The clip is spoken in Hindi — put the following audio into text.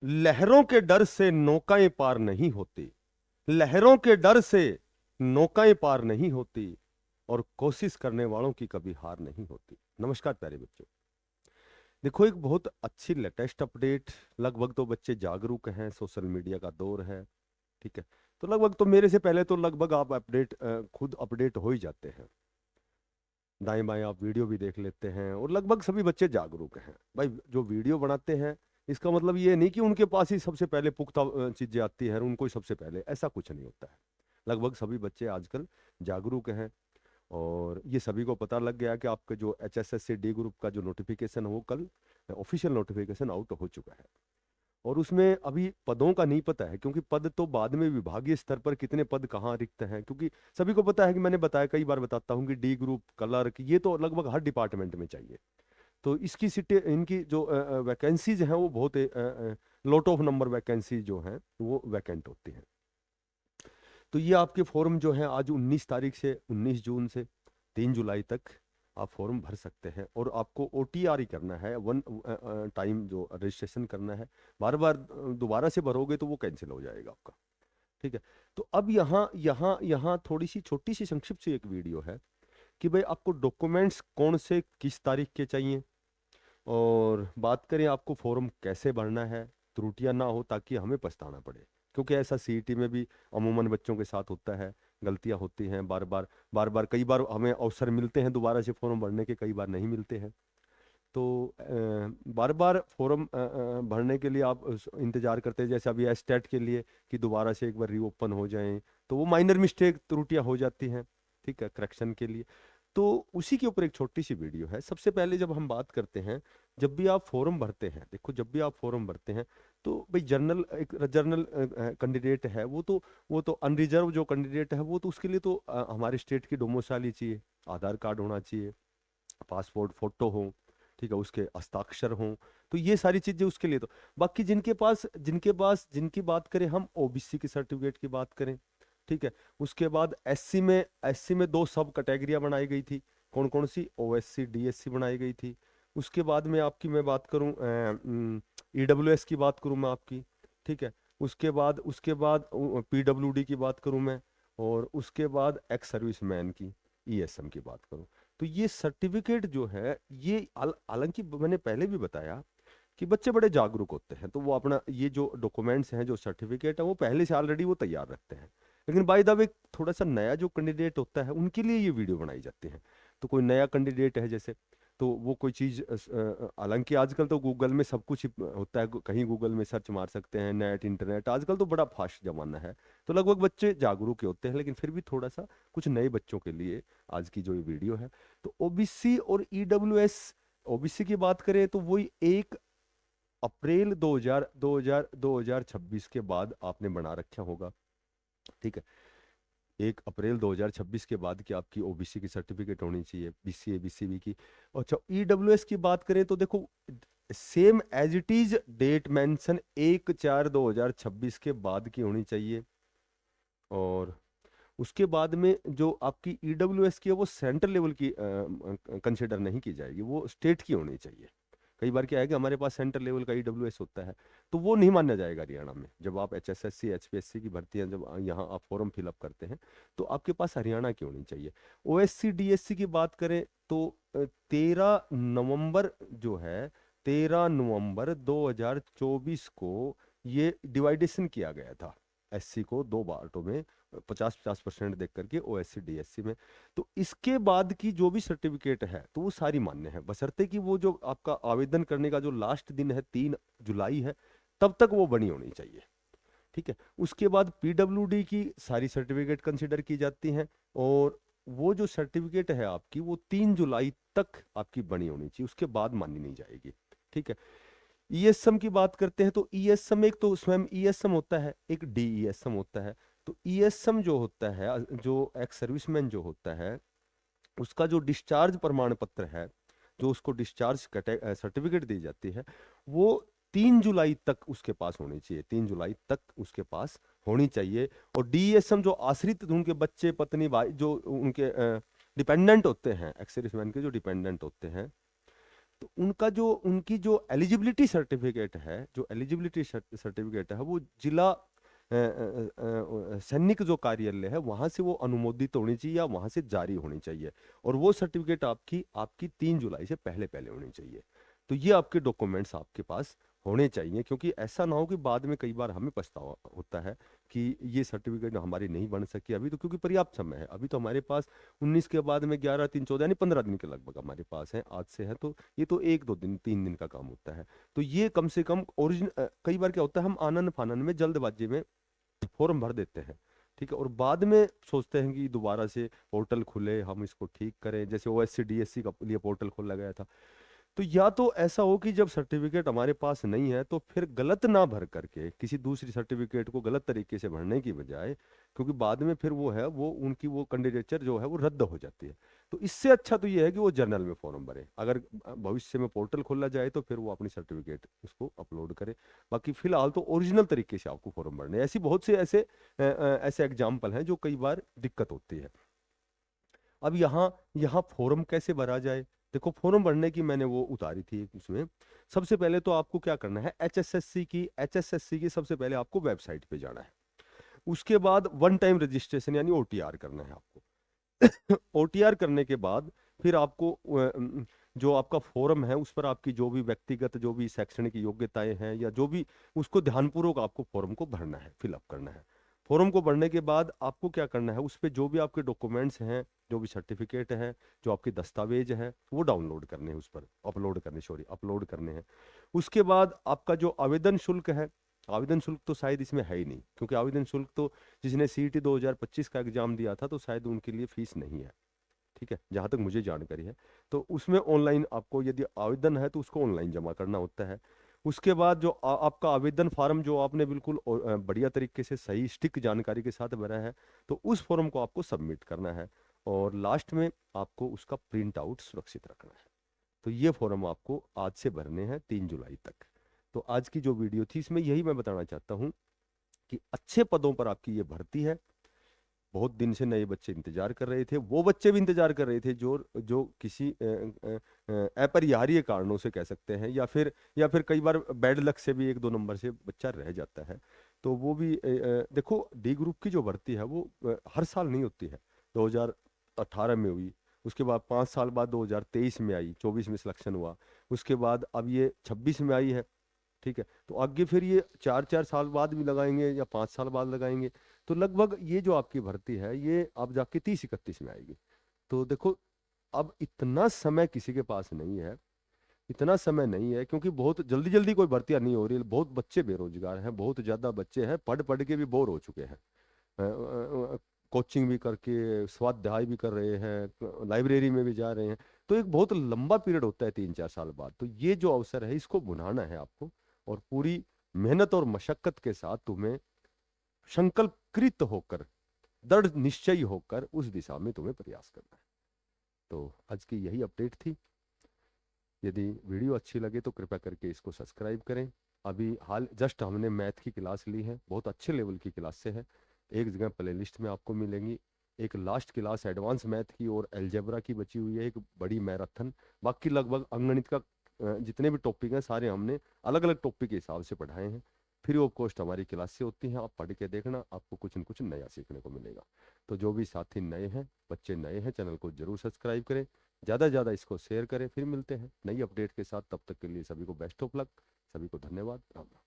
लहरों के डर से नौकाएं पार नहीं होती, लहरों के डर से नौकाएं पार नहीं होती, और कोशिश करने वालों की कभी हार नहीं होती। नमस्कार प्यारे बच्चों, देखो एक बहुत अच्छी लेटेस्ट अपडेट। लगभग तो बच्चे जागरूक हैं, सोशल मीडिया का दौर है, ठीक है। तो लगभग तो मेरे से पहले तो लगभग आप अपडेट खुद अपडेट हो ही जाते हैं। दाएं बाएं आप वीडियो भी देख लेते हैं, और लगभग सभी बच्चे जागरूक हैं। भाई जो वीडियो बनाते हैं, इसका मतलब ये नहीं कि उनके पास ही सबसे पहले पुख्ता चीजें आती हैं, उनको ही सबसे पहले, ऐसा कुछ नहीं होता है। लगभग सभी बच्चे आजकल जागरूक हैं, और ये सभी को पता लग गया कि आपके जो HSSC D ग्रुप का जो नोटिफिकेशन है वो कल ऑफिशियल नोटिफिकेशन आउट हो चुका है। और उसमें अभी पदों का नहीं पता है, क्योंकि पद तो बाद में विभागीय स्तर पर कितने पद कहाँ रिक्त हैं, क्योंकि सभी को पता है कि मैंने बताया, कई बार बताता हूँ कि D ग्रुप, क्लर्क, ये तो लगभग हर डिपार्टमेंट में चाहिए। तो इसकी सीटें, इनकी जो वैकेंसीज हैं वो बहुत लॉट ऑफ नंबर वैकेंसी जो हैं वो वैकेंट होती हैं। तो ये आपके फॉर्म जो है आज 19 तारीख से 19 जून से 3 जुलाई तक आप फॉर्म भर सकते हैं, और आपको OTR ही करना है, वन टाइम जो रजिस्ट्रेशन करना है। बार बार दोबारा से भरोगे तो वो कैंसिल हो जाएगा आपका, ठीक है। तो अब यहाँ यहाँ यहाँ थोड़ी सी छोटी सी संक्षिप्त सी एक वीडियो है कि भाई आपको डॉक्यूमेंट्स कौन से किस तारीख के चाहिए, और बात करें आपको फॉर्म कैसे भरना है, त्रुटियां ना हो ताकि हमें पछताना पड़े, क्योंकि ऐसा CET में भी अमूमन बच्चों के साथ होता है, गलतियां होती हैं बार बार कई बार हमें अवसर मिलते हैं दोबारा से फॉर्म भरने के, कई बार नहीं मिलते हैं। तो बार बार फॉर्म भरने के लिए आप इंतजार करते हैं, जैसे अभी एस्टेट के लिए कि दोबारा से एक बार रीओपन हो जाएं, तो वो माइनर मिस्टेक त्रुटियां हो जाती हैं, ठीक है, करेक्शन के लिए। तो उसी के ऊपर एक छोटी सी वीडियो है। सबसे पहले जब हम बात करते हैं, जब भी आप फॉर्म भरते हैं, देखो जब भी आप फॉर्म भरते हैं तो भाई जर्नल, एक जर्नल कैंडिडेट है वो तो अनरिजर्व जो कैंडिडेट है वो तो उसके लिए तो हमारे स्टेट की डोमिसाइल चाहिए, आधार कार्ड होना चाहिए, पासपोर्ट फोटो हो, ठीक है, उसके हस्ताक्षर हों, तो ये सारी चीजें उसके लिए। तो बाकी जिनकी बात करें, हम OBC की सर्टिफिकेट की बात करें, ठीक है। उसके बाद SC में 2 सब कैटेगरियां बनाई गई थी, कौन कौन सी, OSC DSC बनाई गई थी। उसके बाद में आपकी मैं बात करूं EWS की बात करूं मैं आपकी, ठीक है। उसके बाद PWD की बात करूं मैं, और उसके बाद एक्स सर्विस मैन की ESM की बात करूं। तो ये सर्टिफिकेट जो है ये हालांकि मैंने पहले भी बताया कि बच्चे बड़े जागरूक होते हैं, तो वो अपना ये जो डॉक्यूमेंट्स हैं, जो सर्टिफिकेट है, वो पहले से ऑलरेडी वो तैयार रखते हैं। लेकिन बाय द वे थोड़ा सा नया जो कैंडिडेट होता है उनके लिए ये वीडियो बनाई जाती है। तो कोई नया कैंडिडेट है जैसे, तो वो कोई चीज़, हालांकि आजकल तो गूगल में सब कुछ ही होता है, कहीं गूगल में सर्च मार सकते हैं, नेट इंटरनेट आजकल तो बड़ा फास्ट जमाना है। तो लगभग बच्चे जागरूक ही होते हैं, लेकिन फिर भी थोड़ा सा कुछ नए बच्चों के लिए आज की जो ये वीडियो है। तो OBC और EWS, OBC की बात करें तो वही 1 अप्रैल 2026 के बाद आपने बना रखा होगा, ठीक है। 1 अप्रैल 2026 के बाद की आपकी OBC की सर्टिफिकेट होनी चाहिए, BCA BCB की। अच्छा, EWS की बात करें तो देखो same as it is date mention 1/4/2026 के बाद की होनी चाहिए। और उसके बाद में जो आपकी EWS की है वो सेंट्रल लेवल की कंसिडर नहीं की जाएगी, वो स्टेट की होनी चाहिए। कई बार क्या है कि हमारे पास सेंट्रल लेवल का EWS होता है, तो वो नहीं माना जाएगा हरियाणा में। जब आप HSSC HPSC की भर्तियां जब यहाँ आप फॉर्म फिलअप करते हैं तो आपके पास हरियाणा की होनी चाहिए। OSC DSC की बात करें तो 13 नवंबर जो है, 13 नवंबर 2024 को ये डिवाइडेशन किया गया था, SC को 2 पार्टों में, 50-50% देख करके OSC DSC में। तो इसके बाद की जो भी सर्टिफिकेट है तो वो सारी मान्य है, बशर्ते कि वो जो आपका आवेदन करने का जो लास्ट दिन है 3 जुलाई है, तब तक वो बनी होनी चाहिए, ठीक है। उसके बाद PWD की सारी सर्टिफिकेट कंसिडर की जाती हैं, और वो जो सर्टिफिकेट है आपकी वो 3 जुलाई तक आपकी बनी होनी चाहिए, उसके बाद मानी नहीं जाएगी, ठीक है। ESM की बात करते हैं तो ESM, एक तो स्वयं ESM होता है, एक DESM होता है। तो ESM जो होता है, जो एक्स सर्विसमैन जो होता है, उसका जो डिस्चार्ज प्रमाण पत्र है, जो उसको डिस्चार्ज सर्टिफिकेट दी जाती है, वो 3 जुलाई तक उसके पास होनी चाहिए, 3 जुलाई तक उसके पास होनी चाहिए। और DESM जो आश्रित उनके बच्चे पत्नी भाई जो उनके डिपेंडेंट होते हैं, एक्स सर्विसमैन के जो डिपेंडेंट होते हैं, तो उनकी जो एलिजिबिलिटी सर्टिफिकेट है, जो एलिजिबिलिटी सर्टिफिकेट है, वो जिला सैनिक जो कार्यालय है वहां से वो अनुमोदित होनी चाहिए या वहां से जारी होनी चाहिए। और वो सर्टिफिकेट आपकी आपकी 3 जुलाई से पहले पहले होनी चाहिए। तो ये आपके डॉक्यूमेंट्स आपके पास होने चाहिए, क्योंकि ऐसा ना हो कि बाद में कई बार हमें पछतावा होता है कि ये सर्टिफिकेट हमारी नहीं बन सकी अभी, तो क्योंकि पर्याप्त समय है। अभी तो हमारे पास 19 के बाद में 11, 3, 14 यानी 15 दिन के लगभग हमारे पास है आज से है, तो ये तो 1-2 दिन 3 दिन का काम होता है। तो ये कम से कम ओरिजिनल, कई बार क्या होता है हम आनन फानन में जल्दबाजी में फॉर्म भर देते हैं, ठीक है, और बाद में सोचते हैं कि दोबारा से पोर्टल खुले हम इसको ठीक करें, जैसे ओएससी डीएससी का लिए पोर्टल खोला गया था। तो या तो ऐसा हो कि जब सर्टिफिकेट हमारे पास नहीं है तो फिर गलत ना भर करके किसी दूसरी सर्टिफिकेट को गलत तरीके से भरने की बजाय, क्योंकि बाद में फिर वो है वो उनकी वो कैंडिडेचर जो है वो रद्द हो जाती है। तो इससे अच्छा तो ये है कि वो जर्नल में फॉर्म भरे। अगर भविष्य में पोर्टल खोला जाए तो फिर वो अपनी सर्टिफिकेट उसको अपलोड करे। बाकी फिलहाल तो ओरिजिनल तरीके से आपको फॉर्म भरने हैं। ऐसी बहुत से ऐसे एग्जाम्पल हैं जो कई बार दिक्कत होती है। अब यहाँ यहाँ फॉर्म कैसे भरा जाए? देखो, फॉर्म भरने की मैंने वो उतारी थी उसमें। सबसे पहले तो आपको क्या करना है, एचएसएससी की सबसे पहले आपको वेबसाइट पे जाना है। उसके बाद वन टाइम रजिस्ट्रेशन यानी ओटीआर करना है आपको। ओटीआर करने के बाद फिर आपको जो आपका फॉर्म है उस पर आपकी जो भी व्यक्तिगत जो भी शैक्षणिक योग्यताएं हैं या जो भी, उसको ध्यानपूर्वक आपको फॉर्म को भरना है, फिलअप करना है। फॉर्म को भरने के बाद आपको क्या करना है, उस पर जो भी आपके डॉक्यूमेंट्स हैं, जो भी सर्टिफिकेट है, जो आपके दस्तावेज हैं, वो डाउनलोड करने हैं, उस पर अपलोड करने हैं। उसके बाद आपका जो आवेदन शुल्क है, आवेदन शुल्क तो शायद इसमें है ही नहीं, क्योंकि आवेदन शुल्क तो जिसने सीईटी 2025 का एग्जाम दिया था तो शायद उनके लिए फीस नहीं है, ठीक है, जहां तक मुझे जानकारी है। तो उसमें ऑनलाइन आपको यदि आवेदन है तो उसको ऑनलाइन जमा करना होता है। उसके बाद जो आपका आवेदन फार्म जो आपने बिल्कुल बढ़िया तरीके से सही स्टिक जानकारी के साथ भरा है, तो उस फॉर्म को आपको सबमिट करना है और लास्ट में आपको उसका प्रिंट आउट सुरक्षित रखना है। तो ये फॉर्म आपको आज से भरने हैं 3 जुलाई तक। तो आज की जो वीडियो थी इसमें यही मैं बताना चाहता हूँ कि अच्छे पदों पर आपकी ये भर्ती है। बहुत दिन से नए बच्चे इंतजार कर रहे थे, वो बच्चे भी इंतजार कर रहे थे जो जो किसी अपरिहार्य कारणों से कह सकते हैं, या फिर कई बार बैड लक से भी 1-2 नंबर से बच्चा रह जाता है। तो वो भी देखो, डी ग्रुप की जो भर्ती है वो हर साल नहीं होती है। 2018 में हुई, उसके बाद 5 साल बाद 2023 में आई, 24 में सिलेक्शन हुआ, उसके बाद अब ये 26 में आई है, ठीक है। तो आगे फिर ये 4-4 साल बाद भी लगाएंगे या 5 साल बाद लगाएंगे। तो लगभग ये जो आपकी भर्ती है ये अब जाके 30-31 में आएगी। तो देखो, अब इतना समय किसी के पास नहीं है, इतना समय नहीं है, क्योंकि बहुत जल्दी जल्दी कोई भर्तियां नहीं हो रही है। बहुत बच्चे बेरोजगार हैं, बहुत ज्यादा बच्चे हैं, पढ़ पढ़ के भी बोर हो चुके हैं, कोचिंग भी करके स्वाध्याय भी कर रहे हैं, लाइब्रेरी में भी जा रहे हैं। तो एक बहुत लंबा पीरियड होता है 3-4 साल बाद। तो ये जो अवसर है इसको भुनाना है आपको, और पूरी मेहनत और मशक्कत के साथ तुम्हें संकल्पकृत होकर, दृढ़ निश्चयी होकर उस दिशा में तुम्हें प्रयास करना है। तो आज की यही अपडेट थी। यदि वीडियो अच्छी लगे तो कृपया करके इसको सब्सक्राइब करें। अभी हाल जस्ट हमने मैथ की क्लास ली है, बहुत अच्छे लेवल की क्लास से है, एक जगह प्लेलिस्ट में आपको मिलेंगी। एक लास्ट क्लास एडवांस मैथ की और अलजेब्रा की बची हुई है, एक बड़ी मैराथन। बाकी लगभग अंगणित का जितने भी टॉपिक हैं सारे हमने अलग अलग टॉपिक के हिसाब से पढ़ाए हैं। फ्री ऑफ कॉस्ट हमारी क्लास से होती हैं, आप पढ़ के देखना, आपको कुछ न कुछ नया सीखने को मिलेगा। तो जो भी साथी नए हैं, बच्चे नए हैं, चैनल को जरूर सब्सक्राइब करें, ज़्यादा से ज़्यादा इसको शेयर करें। फिर मिलते हैं नई अपडेट के साथ, तब तक के लिए सभी को बेस्ट ऑफ लक, सभी को धन्यवाद, राम राम।